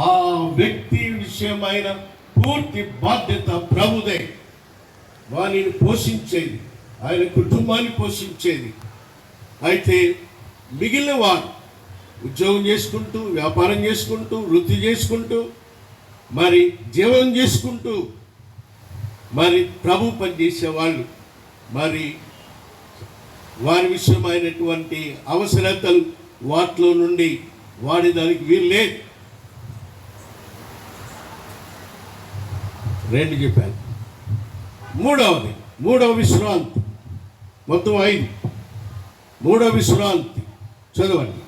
ఆ వ్యక్తి విషయమైన పూర్తి బాధ్యత ప్రభుదే. వారిని పోషించేది, ఆయన కుటుంబాన్ని పోషించేది. అయితే మిగిలిన వారు ఉద్యోగం చేసుకుంటూ, వ్యాపారం చేసుకుంటూ, వృత్తి చేసుకుంటూ, మరి జీవనం చేసుకుంటూ మరి ప్రభు పనిచేసేవాళ్ళు మరి వారి విషయమైనటువంటి అవసరతలు వాటిలో నుండి వాడేదానికి వీలు లేదు. రెండు చెప్పాను. మూడవ విశ్రాంతి, మొత్తం 5. మూడవ విశ్రాంతి చదవండి.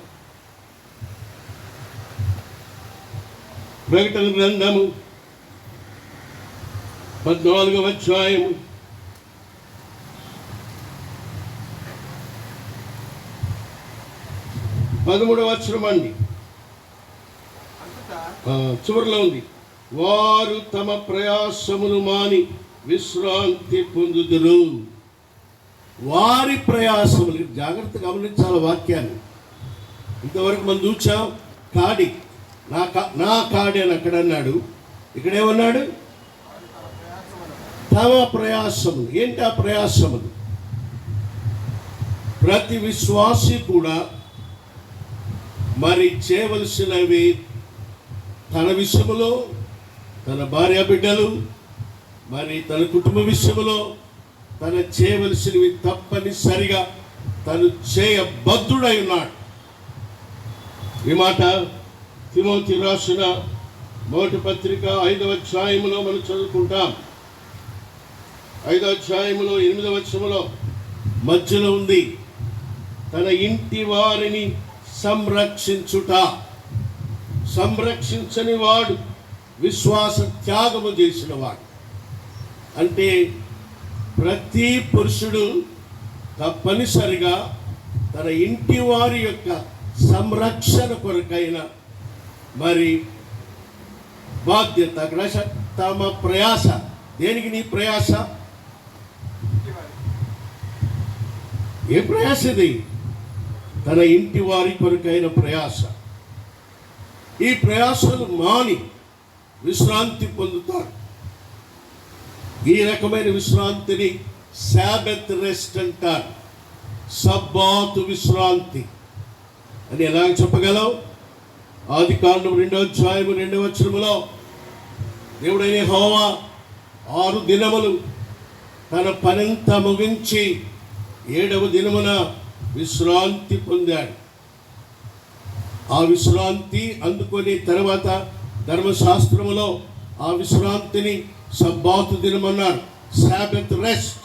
ప్రకటన గ్రంథము 14వ అధ్యాయము 13వ వచనం అండి. చివరిలో ఉంది, వారు తమ ప్రయాసమును మాని విశ్రాంతి పొందుదురు. వారి ప్రయాసములు, జాగ్రత్తగా గమనించాలి వాక్యాన్ని. ఇంతవరకు మనం చూచాం కాడి, నా కాడి అని అక్కడ అన్నాడు. ఇక్కడేమన్నాడు? తమ ప్రయాసములు. ఏంటి ఆ ప్రయాసములు? ప్రతి విశ్వాసి కూడా మరి చేయవలసినవి తన విషయములో, తన భార్య బిడ్డలు, మరి తన కుటుంబ విషయంలో తన చేయవలసినవి తప్పనిసరిగా తను చేయబద్ధుడై ఉన్నాడు. ఈ మాట తిమోతి రాసిన మొదటి పత్రిక 5వ అధ్యాయములో మనం చదువుకుంటాం. 5వ అధ్యాయములో 8వ వచనములో మధ్యలో ఉంది, తన ఇంటి వారిని సంరక్షించుట. సంరక్షించని వాడు విశ్వాస త్యాగము చేసిన వాడు. అంటే ప్రతి పురుషుడు తప్పనిసరిగా తన ఇంటి వారి యొక్క సంరక్షణ కొరకైన మరి బాధ్యత, తమ ప్రయాస. దేనికి నీ ప్రయాస? ఏ ప్రయాస ఇది? తన ఇంటి వారి కొరకైన ప్రయాస. ఈ ప్రయాసలు మాని విశ్రాంతి పొందుతారు. ఈ రకమైన విశ్రాంతిని సాబత్ రెస్ట్ అంటారు. సబ్బాతు విశ్రాంతి అని ఎలా చెప్పగలవు? ఆదికాండం 2వ అధ్యాయము 2వ వచనములో దేవుడైన యెహోవా 6 దినములు తన పనంతా ముగించి 7వ దినమున విశ్రాంతి పొందాడు. ఆ విశ్రాంతి అందుకొని తర్వాత ధర్మశాస్త్రములో ఆ విశ్రాంతిని సబ్బాతు దినమన్నారు, సాబత్ రెస్ట్.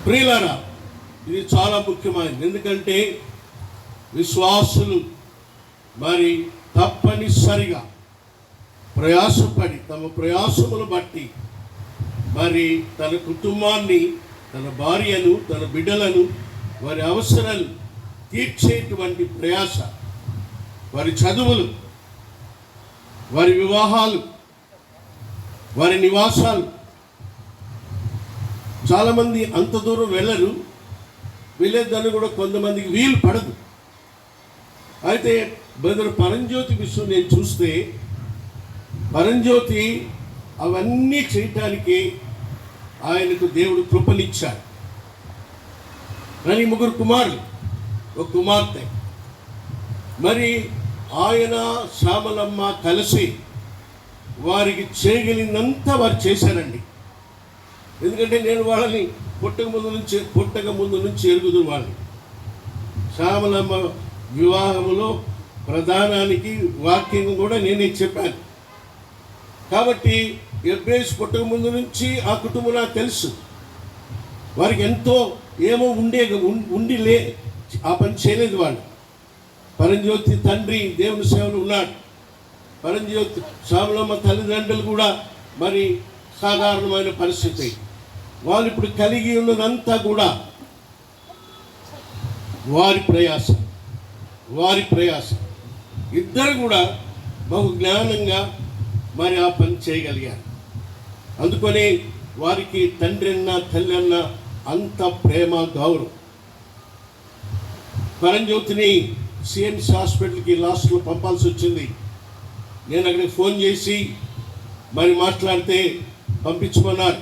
ప్రియులారా, ఇది చాలా ముఖ్యమైనది. ఎందుకంటే విశ్వాసులు మరి తప్పనిసరిగా ప్రయాసపడి తమ ప్రయాసములు బట్టి మరి తన కుటుంబాన్ని, తన భార్యను, తన బిడ్డలను, వారి అవసరాలు తీర్చేటువంటి ప్రయాస, వారి చదువులు, వారి వివాహాలు, వారి నివాసాలు. చాలామంది అంత దూరం వెళ్ళరు, వెళ్ళేదాన్ని కూడా కొంతమందికి వీలు పడదు. అయితే బ్రదర్ పరంజ్యోతి విషయం నేను చూస్తే, పరంజ్యోతి అవన్నీ చేయటానికి ఆయనకు దేవుడు కృపనిచ్చాడు. కానీ 3 కుమారులు, 1 కుమార్తె. మరి ఆయన శ్యామలమ్మ కలిసి వారికి చేయగలిగినంత వారు చేశారండి. ఎందుకంటే నేను వాళ్ళని పుట్టక ముందు నుంచి ఎరుగుదు. వాళ్ళని శ్యామలమ్మ వివాహంలో ప్రధానానికి వాక్యం కూడా నేనే చెప్పాను. కాబట్టి ఎబ్బేసి పుట్టక ముందు నుంచి ఆ కుటుంబం నాకు తెలుసు. వారికి ఎంతో ఏమో ఉండిలే ఆ పని చేయలేదు వాళ్ళు. పరంజ్యోతి తండ్రి దేవుని సేవలు ఉన్నాడు. పరంజ్యోతి శ్యామలమ్మ తల్లిదండ్రులు కూడా మరి సాధారణమైన పరిస్థితి. వాళ్ళు ఇప్పుడు కలిగి ఉన్నదంతా కూడా వారి ప్రయాస. ఇద్దరు కూడా బహు జ్ఞానంగా మరి ఆ పని చేయగలిగారు. అందుకని వారికి తండ్రి అన్న తల్లి అన్న అంత ప్రేమ గౌరవం. పరంజ్యోతిని సిఎంసి హాస్పిటల్కి లాస్ట్లో పంపాల్సి వచ్చింది. నేను అక్కడికి ఫోన్ చేసి మరి మాట్లాడితే పంపించమన్నారు,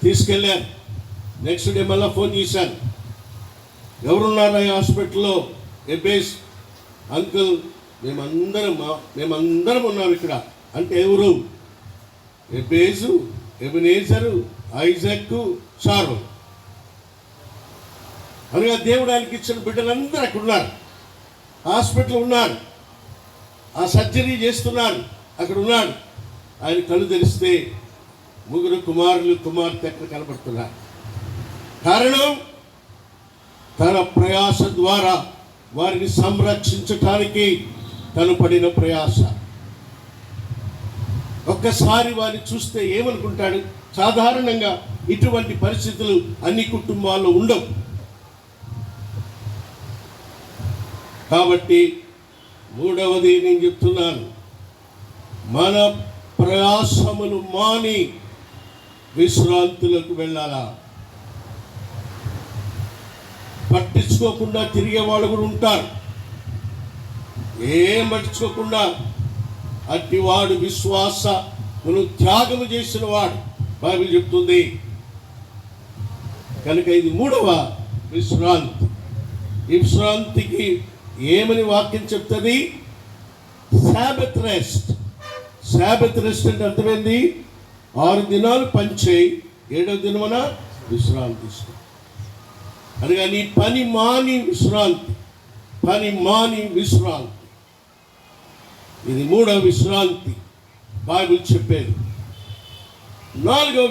తీసుకెళ్ళాను. నెక్స్ట్ డే మళ్ళీ ఫోన్ చేశాను, ఎవరున్నారు ఈ హాస్పిటల్లో? ఎబేస్ అంకుల్, మేమందరం ఉన్నాం ఇక్కడ. అంటే ఎవరు? ఎబేసు, ఎబినేజరు, ఐజాక్, షారో. అనగా దేవుడు ఆయనకి ఇచ్చిన బిడ్డలందరూ అక్కడ ఉన్నారు, హాస్పిటల్ ఉన్నారు, ఆ సర్జరీ చేస్తున్నారు, అక్కడ ఉన్నాడు. ఆయన కళ్ళు తెరిస్తే 3 కుమారులు కుమార్తె అక్కడ కనబడుతున్నారు. కారణం తన ప్రయాస ద్వారా వారిని సంరక్షించటానికి తను పడిన ప్రయాస. ఒక్కసారి వారిని చూస్తే ఏమనుకుంటాడు? సాధారణంగా ఇటువంటి పరిస్థితులు అన్ని కుటుంబాల్లో ఉండవు. కాబట్టి మూడవది నేను చెప్తున్నాను, మన ప్రయాసములు మాని విశ్రాంతులకు వెళ్ళాలా. పట్టించుకోకుండా తిరిగే వాళ్ళు కూడా ఉంటారు. ఏం పట్టించుకోకుండా అట్టివాడు విశ్వాసమును త్యాగము చేసిన వాడు, బైబిల్ చెప్తుంది. కనుక ఇది మూడవ విశ్రాంతి. ఈ విశ్రాంతికి ఏమని వాక్యం చెప్తుంది? Sabbath rest. సాబత్ రెస్ట్ అంటే అర్థమైంది, 6 దినాలు పనిచేయి, 7వ దినమున విశ్రాంతి ఇస్తాం. అనగా నీ పని మాని విశ్రాంతి, పని మాని విశ్రాంతి. ఇది మూడవ విశ్రాంతి బైబిల్ చెప్పేది. నాలుగవ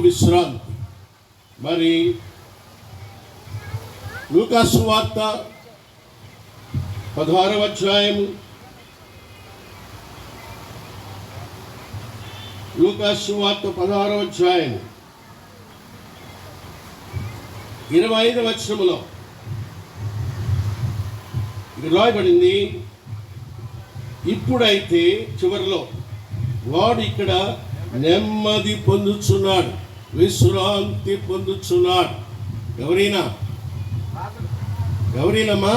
విశ్రాంతి మరి లూకా సువార్త 16వ అధ్యాయము, లూకా సువార్త 16వ అధ్యాయము 25వ వచనములో ఇది రాయబడింది. ఇప్పుడైతే చివరిలో వాడు ఇక్కడ నెమ్మది పొందుచున్నాడు, విశ్రాంతి పొందుచున్నాడు. ఎవరైనామా?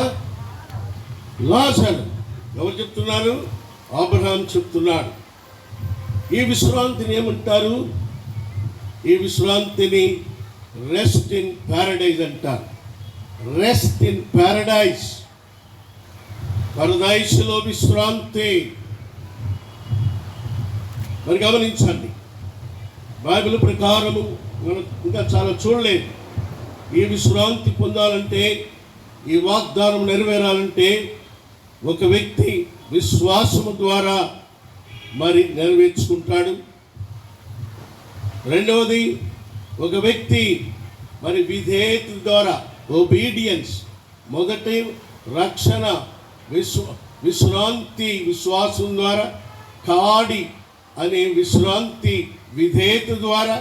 లాజరు. ఎవరు చెప్తున్నారు? అబ్రహాం చెప్తున్నాడు. ఈ విశ్రాంతిని ఏమంటారు? ఈ విశ్రాంతిని రెస్ట్ ఇన్ ప్యారడైజ్ అంటారు. రెస్ట్ ఇన్ ప్యారడైజ్, పరదైసులో విశ్రాంతి. మరి గమనించండి, బైబిల్ ప్రకారము మనం ఇంకా చాలా చూడలేదు. ఈ విశ్రాంతి పొందాలంటే, ఈ వాగ్దానం నెరవేరాలంటే ఒక వ్యక్తి విశ్వాసము ద్వారా మరి నెరవేర్చుకుంటాడు. రెండవది, ఒక వ్యక్తి మరి విధేయత ద్వారా, ఒబీడియన్స్. మొదటి రక్షణ విశ్రాంతి విశ్వాసం ద్వారా, కాడి అనే విశ్రాంతి విధేయత ద్వారా.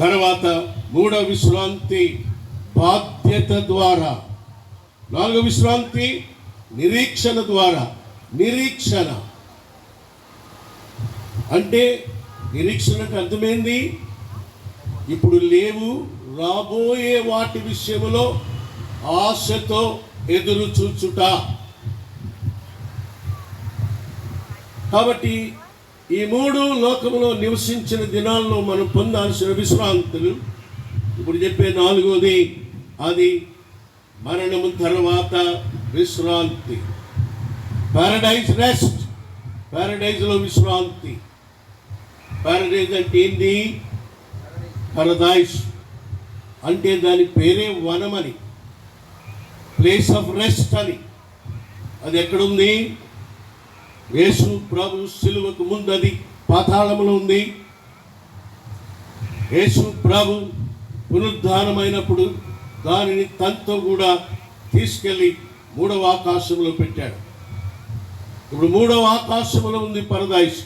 తర్వాత మూడవ విశ్రాంతి బాధ్యత ద్వారా. నాలుగవ విశ్రాంతి నిరీక్షణ ద్వారా. నిరీక్షణ అంటే, నిరీక్షణకు అర్థమైంది ఇప్పుడు లేవు, రాబోయే వాటి విషయంలో ఆశతో ఎదురు చూచుట. కాబట్టి ఈ మూడు లోకంలో నివసించిన దినాల్లో మనం పొందాల్సిన విశ్రాంతులు. ఇప్పుడు చెప్పే నాలుగోది, అది మరణము తర్వాత విశ్రాంతి. పారడైజ్ రెస్ట్, పారడైజ్లో విశ్రాంతి. పారడైజ్ అంటే ఏంటి? పరదైస్ అంటే దాని పేరే వనమని, ప్లేస్ ఆఫ్ రెస్ట్ అని. అది ఎక్కడుంది? యేసు ప్రభు సిలువకు ముందు అది పాతాళంలో ఉంది. యేసు ప్రభు పునరుద్ధానమైనప్పుడు దానిని తనతో కూడా తీసుకెళ్ళి 3వ ఆకాశంలో పెట్టాడు. ఇప్పుడు 3వ ఆకాశంలో ఉంది పరదైస్.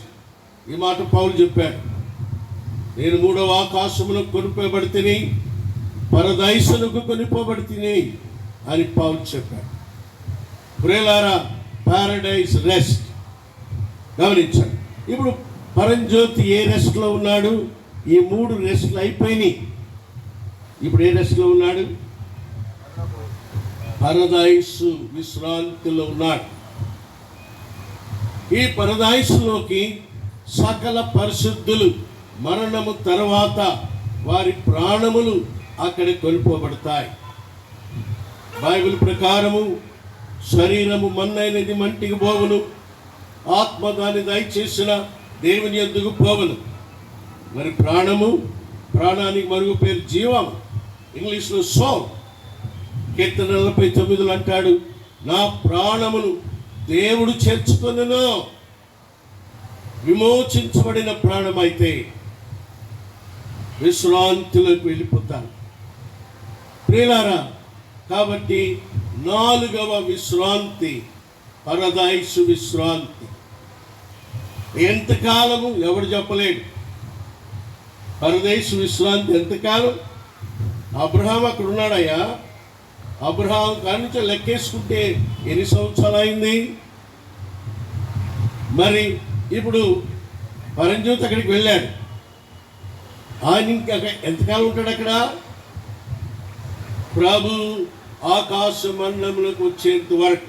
ఈ మాట పౌలు చెప్పాడు, నేను 3వ ఆకాశమును కొనిపోబడితిని, పరదైసునకు కొనిపోబడితిని అని పౌలు చెప్పాడు. ప్రేలారా, పారడైజ్ రెస్ట్. గమనించండి, ఇప్పుడు పరంజ్యోతి ఏ రెస్ట్లో ఉన్నాడు? ఈ 3 రెస్ట్లు అయిపోయినాయి. ఇప్పుడు ఏ రెస్ట్లో ఉన్నాడు? పరదైస్ విశ్రాంతిలో ఉన్నాడు. ఈ పరదైస్లోకి సకల పరిశుద్ధులు మరణము తర్వాత వారి ప్రాణములు అక్కడ కొనుక్కోబడతాయి. బైబిల్ ప్రకారము శరీరము మన్నైనది మంటికి పోవును, ఆత్మ దాన్ని దయచేసిన దేవుని యొద్దకు పోవును. మరి ప్రాణానికి మరుగు పేరు జీవం, ఇంగ్లీష్లో సోల్. కీర్తన 49 అంటాడు, నా ప్రాణమును దేవుడు చేర్చుకొనెను. విమోచించబడిన ప్రాణమైతే విశ్రాంతిలోకి వెళ్ళిపోతాను. ప్రియులారా, కాబట్టి 4వ విశ్రాంతి పరదైసు విశ్రాంతి. ఎంతకాలము ఎవడు చెప్పలేడు. పరదైసు విశ్రాంతి ఎంతకాలం? అబ్రహాం అక్కడ ఉన్నాడయ్యా. అబ్రహాం కాడి నుంచి లెక్కేసుకుంటే ఎన్ని సంవత్సరాలు అయింది? మరి ఇప్పుడు పరంజ్యోతి అక్కడికి వెళ్ళాడు. ఆయన ఇంకా ఎంతకాలం ఉంటాడు అక్కడ? ప్రభు ఆకాశ మండలంలోకి వచ్చేంత వరకు.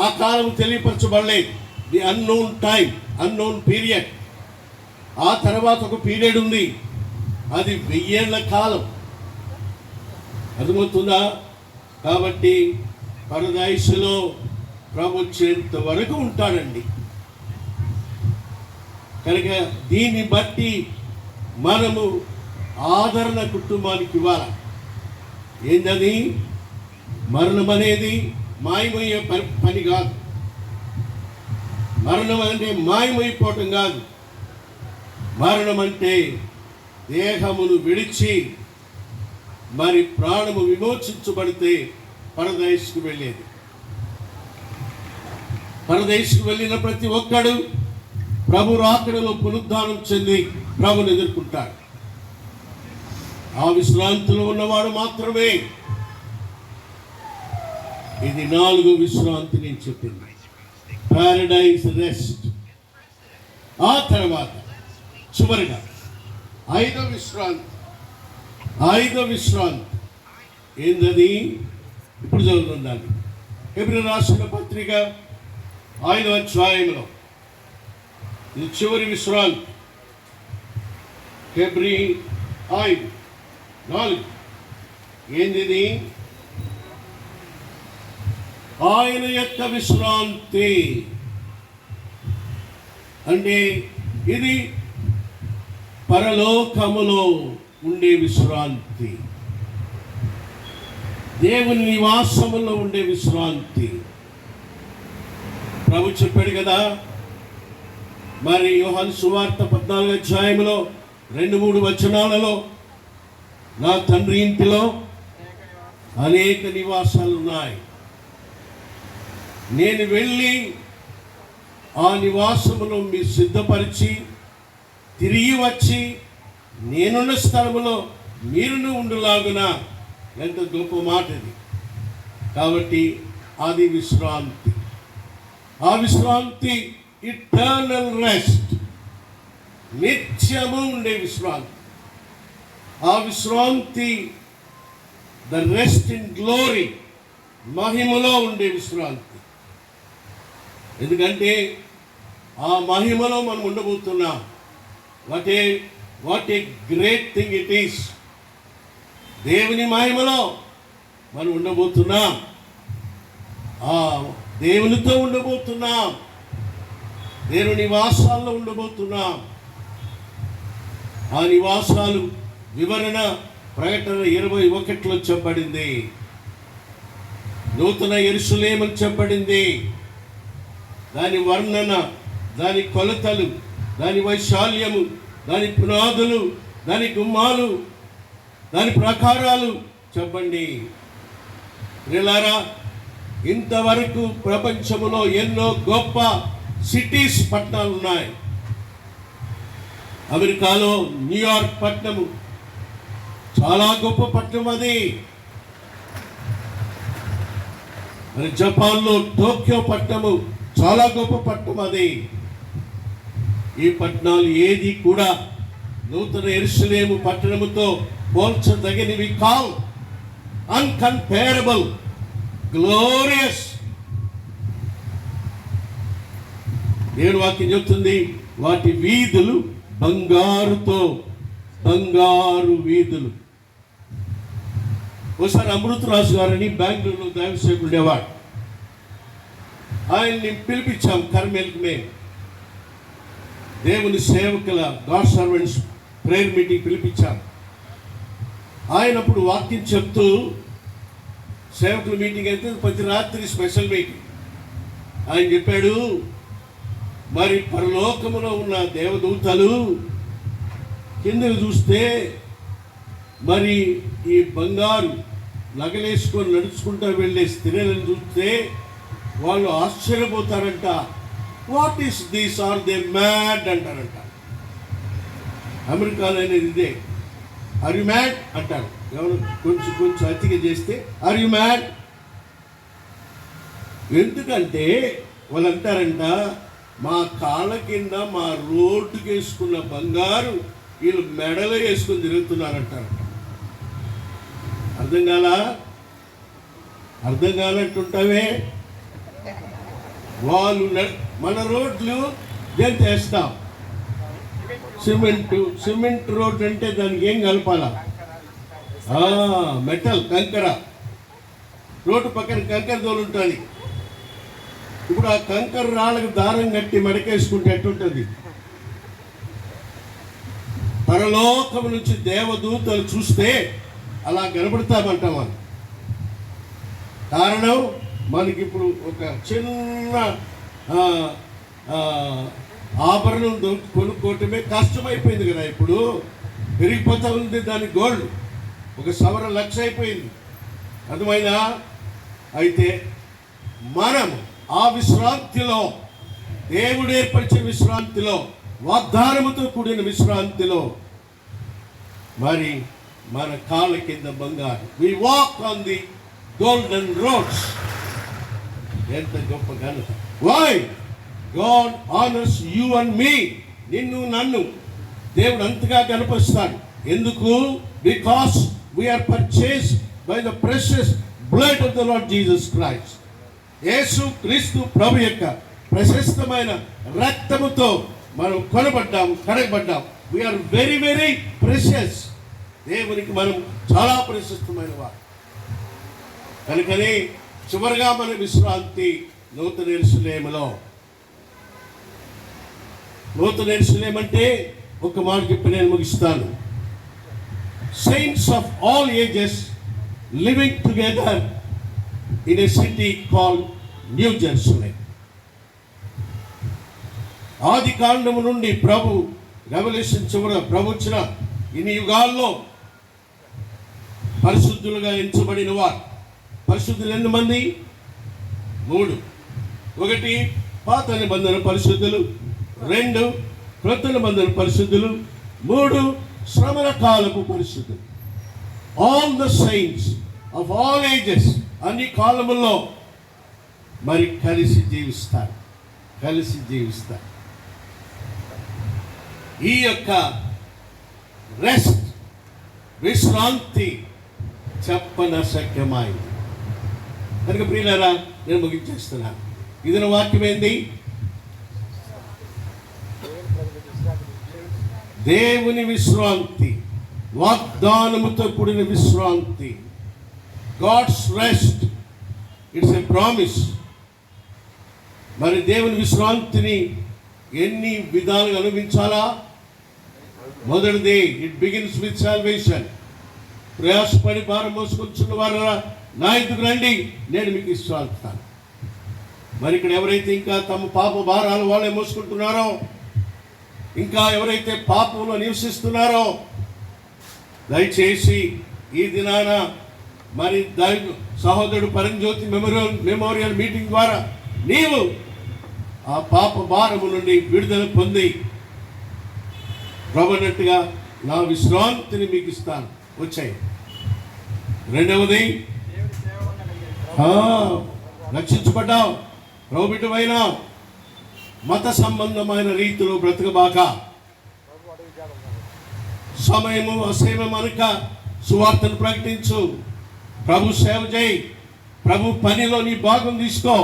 ఆ కాలం తెలియపరచబడలేదు. The unknown time, unknown period. ఆ తర్వాత ఒక పీరియడ్ ఉంది, అది 1000 ఏళ్ల కాలం. అర్థమవుతుందా? కాబట్టి పరదైసులో ప్రభు వచ్చేంత వరకు ఉంటాడండి. కనుక దీన్ని బట్టి మనము ఆదరణ కుటుంబానికి ఇవ్వాలి. ఏంటది? మరణం అనేది మాయమయ్యే పని కాదు. మరణం అంటే మాయమైపోవటం కాదు. మరణం అంటే దేహమును విడిచి మరి ప్రాణము విమోచించబడితే పరదైసుకు వెళ్ళేది. పరదైసుకు వెళ్ళిన ప్రతి ఒక్కడు ప్రభు రాకడలో పునరుద్ధానం చెంది ప్రభుని ఎదుర్కొంటాడు. ఆ విశ్రాంతిలో ఉన్నవాడు మాత్రమే. ఇది 4వ విశ్రాంతి నేను చెప్పింది, పారడైజ్ రెస్ట్. ఆ తర్వాత చివరిగా 5వ విశ్రాంతి. 5వ విశ్రాంతి ఏంటది? ఇప్పుడు చదువుతుందండి. హెబ్రీ రాసిన పత్రిక 5వ అధ్యాయంలో ఇది చివరి విశ్రాంతి. హెబ్రీ 5:4 ఏంది? ఆయన యొక్క విశ్రాంతి అంటే ఇది పరలోకములో ఉండే విశ్రాంతి, దేవుని నివాసములో ఉండే విశ్రాంతి. ప్రభు చెప్పాడు కదా, మరి యోహాను సువార్త 14వ అధ్యాయంలో 2-3 వచనాలలో, నా తండ్రి ఇంటిలో అనేక నివాసాలు ఉన్నాయి, నేను వెళ్ళి ఆ నివాసమును మీరు సిద్ధపరిచి తిరిగి వచ్చి నేనున్న స్థలములో మీరును ఉండులాగున. ఎంత గొప్ప మాట ఇది. కాబట్టి అది విశ్రాంతి. ఆ విశ్రాంతి ఇటర్నల్ రెస్ట్, నిత్యము ఉండే విశ్రాంతి. ఆ విశ్రాంతి ద రెస్ట్ ఇన్ గ్లోరీ, మహిమలో ఉండే విశ్రాంతి. ఎందుకంటే ఆ మహిమలో మనం ఉండబోతున్నాం. What a great thing it is. దేవుని మహిమలో మనం ఉండబోతున్నాం. ఆ దేవునితో ఉండబోతున్నాం. దేవుని నివాసాల్లో ఉండబోతున్నాం. ఆ నివాసాలు వివరణ ప్రకటన 21లో చెప్పబడింది. నూతన యెరూషలేము అని చెప్పబడింది. దాని వర్ణన, దాని కొలతలు, దాని వైశాల్యము, దాని పునాదులు, దాని గుమ్మాలు, దాని ప్రాకారాలు చెప్పండి. ప్రియులారా, ఇంతవరకు ప్రపంచంలో ఎన్నో గొప్ప సిటీస్, పట్టణాలు ఉన్నాయి. అమెరికాలో న్యూయార్క్ పట్టణము చాలా గొప్ప పట్టణం అది. మరి జపాన్లో టోక్యో పట్టణము చాలా గొప్ప పట్టణం అది. ఈ పట్టణాలు ఏది కూడా నూతన యెరూషలేము పట్టణముతో పోల్చదగినవి కావు. Incomparable, glorious. దేవుని వాక్యం చెప్తుంది, వాటి వీధులు బంగారు వీధులు. ఒకసారి అమృతరాజు గారని బెంగళూరులో దైవ సేవకుడు ఉండేవాడు. ఆయన్ని పిలిపించాం కర్మేల్కి. మేము దేవుని సేవకుల గాడ్ సర్వెంట్స్ ప్రేయర్ మీటింగ్ పిలిపించాం. ఆయన అప్పుడు వాక్యం చెప్తూ, సేవకుల మీటింగ్ అయితే ప్రతి రాత్రి స్పెషల్ మీటింగ్. ఆయన చెప్పాడు, మరి పరలోకములో ఉన్న దేవదూతలు కిందకు చూస్తే మరి ఈ బంగారు నగలేసుకొని నడుచుకుంటూ వెళ్ళే స్త్రీలను చూస్తే వాళ్ళు ఆశ్చర్యపోతారంట. What is this, are they mad అంటారంట. అమెరికాలో అనేది ఇదే, ఆర్ యు మ్యాడ్ అంటారు. ఎవరు కొంచెం అతిగా చేస్తే ఆర్ యు మ్యాడ్. ఎందుకంటే వాళ్ళు అంటారంట, మా కాళ్ళ కింద మా రోడ్డుకి వేసుకున్న బంగారు వీళ్ళు మెడలో వేసుకొని తిరుగుతున్నారంటారంట. అర్థం కానట్టుంటావే. వాళ్ళు మన రోడ్లు జంతు వేస్తాం. సిమెంట్ రోడ్ అంటే దానికి ఏం కలపాలా? మెటల్, కంకర. రోడ్డు పక్కన కంకర దోలు ఉంటుంది. ఇప్పుడు ఆ కంకర రాళ్ళకు దారం కట్టి మడకేసుకుంటే ఎట్టుంటుంది? పరలోకం నుంచి దేవదూతలు చూస్తే అలా కనబడతామంటాం. వాళ్ళు కారణం, మనకి ఇప్పుడు ఒక చిన్న ఆభరణం కొనుక్కోవటమే కష్టమైపోయింది కదా. ఇప్పుడు పెరిగిపోతా ఉంది దాని గోల్డ్. ఒక సవర లక్ష అయిపోయింది. అర్థమైనా? అయితే మనం ఆ విశ్రాంతిలో, దేవుడు ఏర్పరిచే విశ్రాంతిలో, వాగ్దానముతో కూడిన విశ్రాంతిలో మరి మన కాళ్ళ కింద బంగారు. We walk on the golden roads. ఎంత గొప్ప ఘనత! Why God honours you and me. నిన్ను నన్ను దేవుడు అంతగా కనపరుస్తాడు. ఎందుకు? Because we are purchased by the precious blood of the Lord Jesus Christ. Yesu Kristu ప్రభు యొక్క ప్రశస్తమైన రక్తముతో మనం కొనబడ్డాం, కడగబడ్డాం. We are very very precious. దేవునికి మనం చాలా ప్రశస్తమైన వారు. కనుకనే చివరిగా మన విశ్రాంతి నూతన యెరూషలేములో. నూతన యెరూషలేము అంటే ఒక మాట చెప్పి నేను ముగిస్తాను. Saints of all ages living together in a city called New Jerusalem. ఆది కాండము నుండి ప్రభు రెవల్యూషన్ చివర ప్రభుత్వ ఇన్ని యుగాల్లో పరిశుద్ధులుగా ఎంచబడిన వారు. పరిశుద్ధులు ఎంతమంది? 3. 1 పాత నిబంధన పరిశుద్ధులు, 2 క్రొత్త నిబంధన పరిశుద్ధులు, 3 శ్రమల కాలపు పరిశుద్ధులు. All the saints of all ages, అన్ని కాలముల్లో మరి కలిసి జీవిస్తారు. ఈ యొక్క రెస్ట్, విశ్రాంతి చెప్పనశక్యమైంది. కనుక ప్రియులారా, నేను ముగించేస్తున్నాను. ఇది నా వాక్యం ఏంది? దేవుని విశ్రాంతి, వాగ్దానముతో కూడిన విశ్రాంతి. God's rest, it's a promise. మరి దేవుని విశ్రాంతిని ఎన్ని విధాలుగా అనుభవించాలా? మొదటిది, ఇట్ బిగిన్స్ విత్ సాల్వేషన్. ప్రయాసపడి భారం మోసుకొచ్చున్న వారా, నా ఇంటికి రండి, నేను మీకు విశ్రాంతిస్తాను. మరి ఇక్కడ ఎవరైతే ఇంకా తమ పాప భారాలు వాళ్ళే మోసుకుంటున్నారో, ఇంకా ఎవరైతే పాపంలో నివసిస్తున్నారో, దయచేసి ఈ దినాన మరి సహోదరుడు పరంజ్యోతి మెమోరియల్ మీటింగ్ ద్వారా నీవు ఆ పాప భారము నుండి విడుదల పొంది ప్రభునట్టుగా నా విశ్రాంతిని మీకు ఇస్తాను, వచ్చాయి. రెండవది, రక్షించబడ్డావు, ప్రభుబిడ్డవైన మత సంబంధమైన రీతిలో బ్రతకబాక. సమయము అసేమం అనక సువార్తను ప్రకటించు, ప్రభు సేవ చేయి, ప్రభు పనిలో నీ భాగం తీసుకో.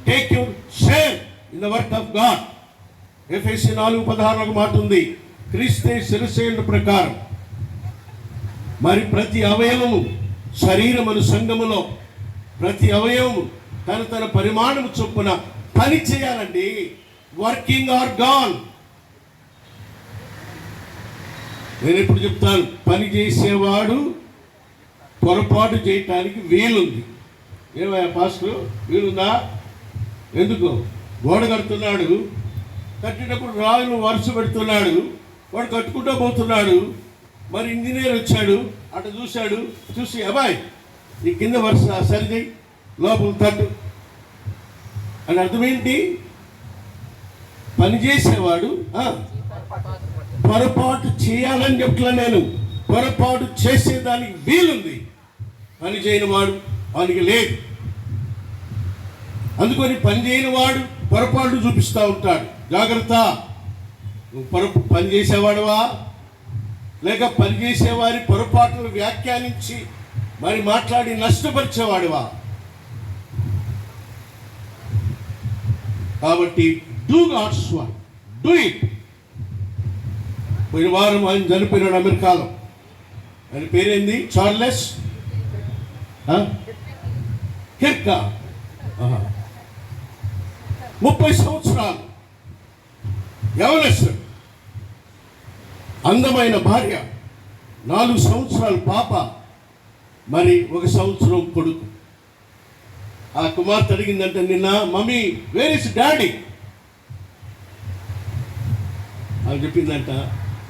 Take your share in the work of God. ఎఫెసీ 4:16 మాట ఉంది, క్రీస్తే శిరస్సు ప్రకారం. మరి ప్రతి అవయవము శరీరమును సంఘములో ప్రతి అవయవము తన పరిమాణము చొప్పున పని చేయాలండి. Working or gone. నేను ఎప్పుడు చెప్తాను, పని చేసేవాడు పొరపాటు చేయటానికి వీలుంది. ఏమయ్యా పాస్టర్ వీలుందా? ఎందుకు? గోడ కడుతున్నాడు, కట్టినప్పుడు రాళ్ళు వరుస పెడుతున్నాడు, వాడు కట్టుకుంటూ పోతున్నాడు. మరి ఇంజనీర్ వచ్చాడు, అటు చూశాడు, చూసి అబ్బాయి ఈ కింద వరుస సరిచేయి, లోపల తట్టు అని అర్థమేంటి? పనిచేసేవాడు పొరపాటు చేయాలని చెప్తున్నా నేను. పొరపాటు చేసేదానికి వీలుంది, పని చేయని వాడు వానికి లేదు. అందుకని పని చేయని వాడు పొరపాటు చూపిస్తూ ఉంటాడు. జాగ్రత్త, నువ్వు పని చేసేవాడువా, లేక పని చేసేవారి పొరపాటును వ్యాఖ్యానించి మరి మాట్లాడి నష్టపరిచేవాడువా? కాబట్టి do God's work, do it. పోయిన వారం ఆయన చనిపోయినాడు అమెరికాలో. ఆయన పేరేంది? చార్లెస్ కిర్కా. 30 సంవత్సరాలు యవనస్తుడు, అందమైన భార్య, 4 సంవత్సరాలు పాప, మరి 1 సంవత్సరం కొడుకు. ఆ కుమార్తె అడిగిందంటే నిన్న, మమ్మీ వేర్ ఇస్ డాడీ అని చెప్పిందంట.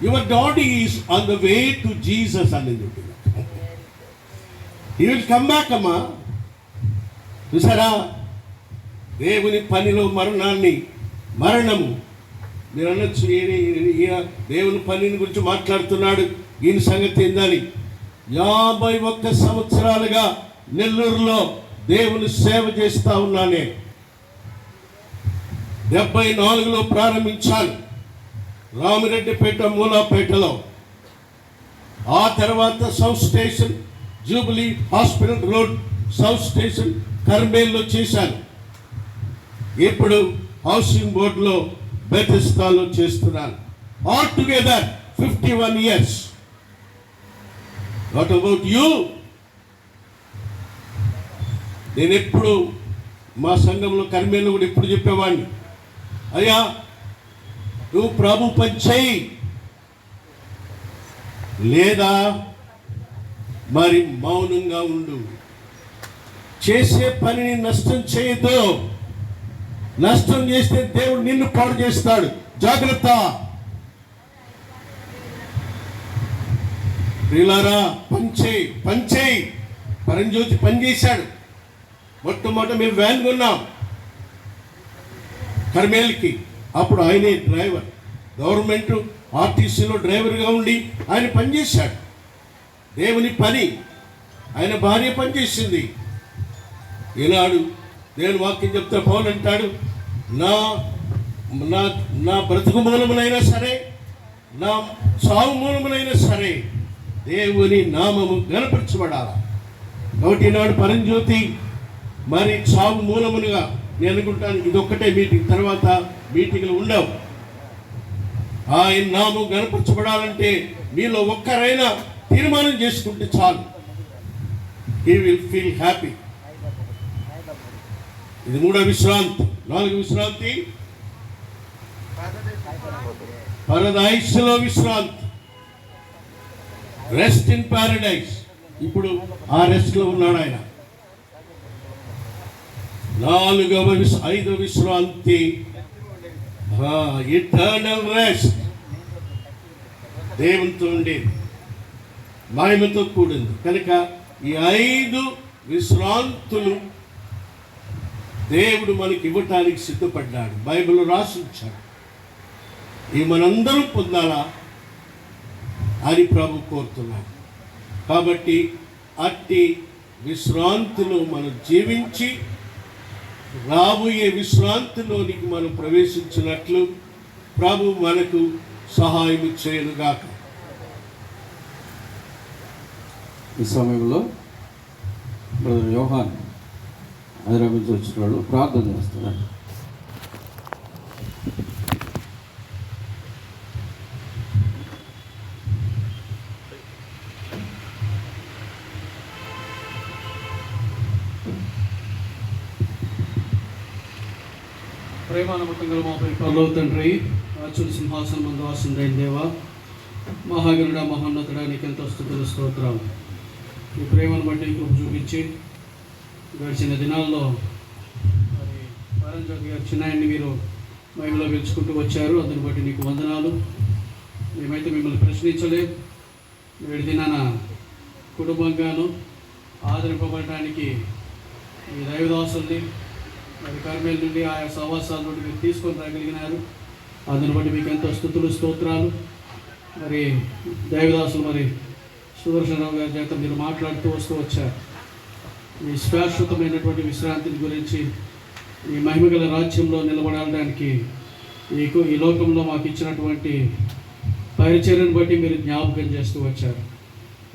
Your daddy is on the way to Jesus అని చెప్పింది. హీ విల్ కమ్ బ్యాక్ అమ్మా. చూసారా, దేవుని పనిలో మరణము మీరు అనొచ్చు, ఈయన దేవుని పనిని గురించి మాట్లాడుతున్నాడు, ఈయన సంగతి ఏందని. 51 సంవత్సరాలుగా నెల్లూరులో దేవుని సేవ చేస్తా ఉన్నానే. 74లో ప్రారంభించాను, రామిరెడ్డిపేట మూలాపేటలో. ఆ తర్వాత South Station, Jubilee Hospital Road South Station కర్మేల్లో చేశాను. ఇప్పుడు హౌసింగ్ బోర్డులో బెతెస్దాలో చేస్తున్నాను. All together 51 years. What about you? నేను ఎప్పుడు మా సంఘంలో కర్మేల్లో కూడా ఎప్పుడు చెప్పేవాడిని, అయ్యా నువ్వు ప్రభు పని చేయి, లేదా మరి మౌనంగా ఉండు. చేసే పనిని నష్టం చేయదు. నష్టం చేస్తే దేవుడు నిన్ను పాడు చేస్తాడు. జాగ్రత్త. ప్రియులారా, పంచేయి. పరంజ్యోతి పనిచేశాడు. మొట్టమొదట మేము వ్యాన్ కొన్నాం కర్మేల్కి. అప్పుడు ఆయనే డ్రైవర్, గవర్నమెంట్ ఆర్టీసీలో డ్రైవర్గా ఉండి ఆయన పనిచేశాడు. దేవుని పని. ఆయన భార్య పనిచేసింది. ఈనాడు దేవుని వాక్యం చెప్తే పౌలు అంటాడు, నా బ్రతుకు మూలమునైనా సరే, నా సావు మూలమునైనా సరే దేవుని నామము గణపరచబడాలి. కాబట్టి ఈనాడు పరంజ్యోతి మరి సావు మూలమునుగా నేను అనుకుంటాను ఇదొక్కటే మీటింగ్, తర్వాత మీటింగ్లు ఉండవు. ఆయన నామం గణపరచబడాలంటే మీలో ఒక్కరైనా తీర్మానం చేసుకుంటే చాలు. He will feel happy. ఇది 3వ విశ్రాంతి. 4వ విశ్రాంతి పరదైస్లో విశ్రాంతి, రెస్ట్ ఇన్ పారడైస్. ఇప్పుడు ఆ రెస్ట్ లో ఉన్నాడు ఆయన. 5వ విశ్రాంతి ఇటర్నల్ రెస్ట్, దేవునితో ఉండేది, మహిమతో కూడింది. కనుక ఈ 5 విశ్రాంతులు దేవుడు మనకి ఇవ్వటానికి సిద్ధపడ్డాడు. బైబిల్లో రాసి ఉంచాడు. ఇవి మనందరం పొందాలా అని ప్రభు కోరుతున్నాడు. కాబట్టి అట్టి విశ్రాంతిలో మనం జీవించి రాబోయే విశ్రాంతిలోనికి మనం ప్రవేశించినట్లు ప్రభు మనకు సహాయం చేయనుగాక. ఈ సమయంలో బ్రదర్ యోహాన్ హైదరాబాద్ నుంచి వచ్చిన వాళ్ళు ప్రార్థన చేస్తున్నారు. ప్రేమానమకంగా మా పరలోక తండ్రి, అచ్యుత సింహాసనం మందు వాసుడైన దేవా, మహాగణుడ మహోన్నతుడా, నీకెంతో స్తుతులు స్తోత్రాలు. ఈ ప్రేమను బట్టి కృప చూపించి గడిచిన దినాల్లో మరి పరంజ్యోతి గారు చిన్నాయన్ని మీరు మహిమలో పిలుచుకుంటూ వచ్చారు. అందుని బట్టి నీకు వందనాలు. మేమైతే మిమ్మల్ని ప్రశ్నించలేదు. నేడు దినాన కుటుంబంగాను ఆదరింపబడటానికి ఈ దైవదాసుల్ని మరి కర్మేల నుండి ఆయా సహవాసాల నుండి మీరు తీసుకొని రాగలిగినారు. అందుని బట్టి మీకు ఎంతో స్తుతులు స్తోత్రాలు. మరి దైవదాసులు మరి సుదర్శనరావు గారి చేత మీరు మాట్లాడుతూ వస్తూ వచ్చారు. మీ శాశ్వతమైనటువంటి విశ్రాంతిని గురించి, ఈ మహిమగల రాజ్యంలో నిలబడడానికి ఈ లోకంలో మాకు ఇచ్చినటువంటి పరిచర్యను బట్టి మీరు జ్ఞాపకం చేస్తూ వచ్చారు.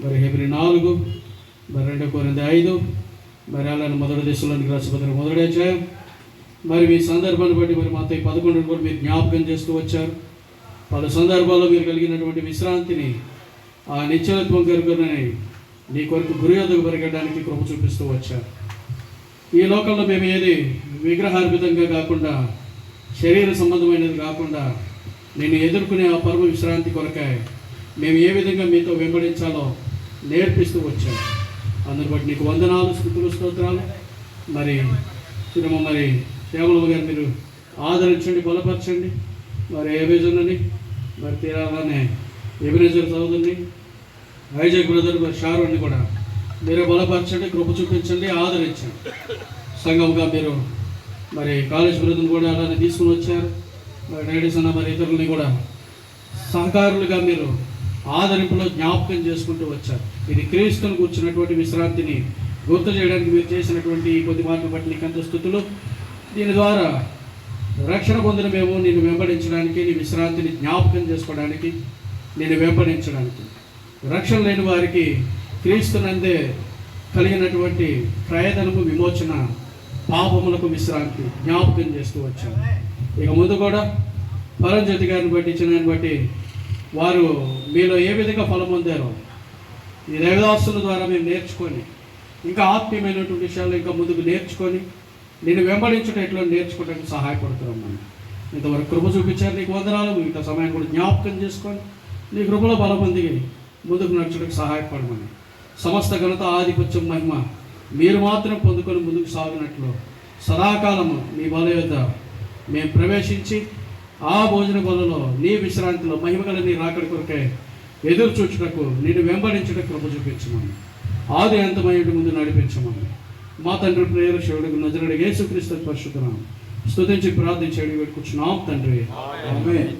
మరి హెబ్రీ 4, మరి 2 కొరింథీ 5, మరి అలానే మొదటి దశలోనికి రాష్ట్రపతి మొదటి అధ్యాయం, మరి మీ సందర్భాన్ని బట్టి మరి మాతో 11 కూడా మీరు జ్ఞాపకం చేస్తూ వచ్చారు. పలు సందర్భాల్లో మీరు కలిగినటువంటి విశ్రాంతిని, ఆ నిశ్చలత్వం కనుగొని నీ కొరకు గురియోధకు పెరగడానికి కృప చూపిస్తూ వచ్చారు. ఈ లోకంలో మేము ఏది విగ్రహార్పితంగా కాకుండా, శరీర సంబంధమైనది కాకుండా, నేను ఎదుర్కొనే ఆ పరమ విశ్రాంతి కొరకాయ మేము ఏ విధంగా మీతో వెంబడించాలో నేర్పిస్తూ వచ్చాం. అందుని బట్టి నీకు వందనాలు, స్తుతులు స్తోత్రాలు. మరి మరి శ్యామలమ్మ గారు మీరు ఆదరించండి, బలపరచండి. మరి ఏబేజున్నని, మరి తీరాలనే ఎబినేజర్ సోదరుని, ఐజాక్ బ్రదర్, మరి షారోన్ని కూడా మీరు బలపరచండి, కృప చూపించండి, ఆదరించండి. సంఘంగా మీరు మరి కాలేజ్ బ్రదర్ని కూడా అలానే తీసుకుని వచ్చారు. మరి లేడీస్ అన్న మరి ఇతరులని కూడా సహకారులుగా మీరు ఆదరింపులో జ్ఞాపకం చేసుకుంటూ వచ్చారు. ఇది క్రీస్తుని కూర్చున్నటువంటి విశ్రాంతిని గుర్తు చేయడానికి మీరు చేసినటువంటి ఈ కొద్ది మాటలు బట్టి నీకు ఎంతో స్తుతులు. దీని ద్వారా రక్షణ పొందిన మేము నిన్ను వెంబడించడానికి, నీ విశ్రాంతిని జ్ఞాపకం చేసుకోవడానికి, నేను వెంబడించడానికి, రక్షణ లేని వారికి క్రీస్తునందే కలిగినటువంటి ప్రయత్నము, విమోచన, పాపములకు విశ్రాంతి జ్ఞాపకం చేస్తూ వచ్చాను. ఇక ముందు కూడా పరంజ్యోతి గారిని బట్టి, చిన్నాన్ని బట్టి వారు మీలో ఏ విధంగా ఫలం పొందారో ఈ దేవదాసుల ద్వారా మేము నేర్చుకొని, ఇంకా ఆత్మీయమైనటువంటి విషయాలు ఇంకా ముందుకు నేర్చుకొని, నేను వెంబడించడం ఎట్లా నేర్చుకోవడానికి సహాయపడుతున్నాను. ఇంతవరకు కృప చూపించారు, నీకు వందనాలు. మిగతా సమయం కూడా జ్ఞాపకం చేసుకొని నీ కృపలో బలం పొంది ముందుకు నడచడానికి సహాయపడమని, సమస్త ఘనత, ఆధిపత్యం, మహిమ మీరు మాత్రం పొందుకొని ముందుకు సాగినట్లు సదాకాలము నీ బల యొద్ద మేము ప్రవేశించి ఆ భోజన బలలో, నీ విశ్రాంతిలో, మహిమగల నీ రాకడి కొరకే ఎదురు చూచుటకు, నేను వెంబడించుటకు కృప చూపించమని, ఆది అంతమయ్యేటి ముందు నడిపించమని మా తండ్రి ప్రేర శివుడికి నజరుడు యేసుక్రీస్తు పరిశుద్ధ నామమున స్తుతించి ప్రార్థించి అడిగి పెట్టుకుంటున్నాం తండ్రి. ఆమేన్.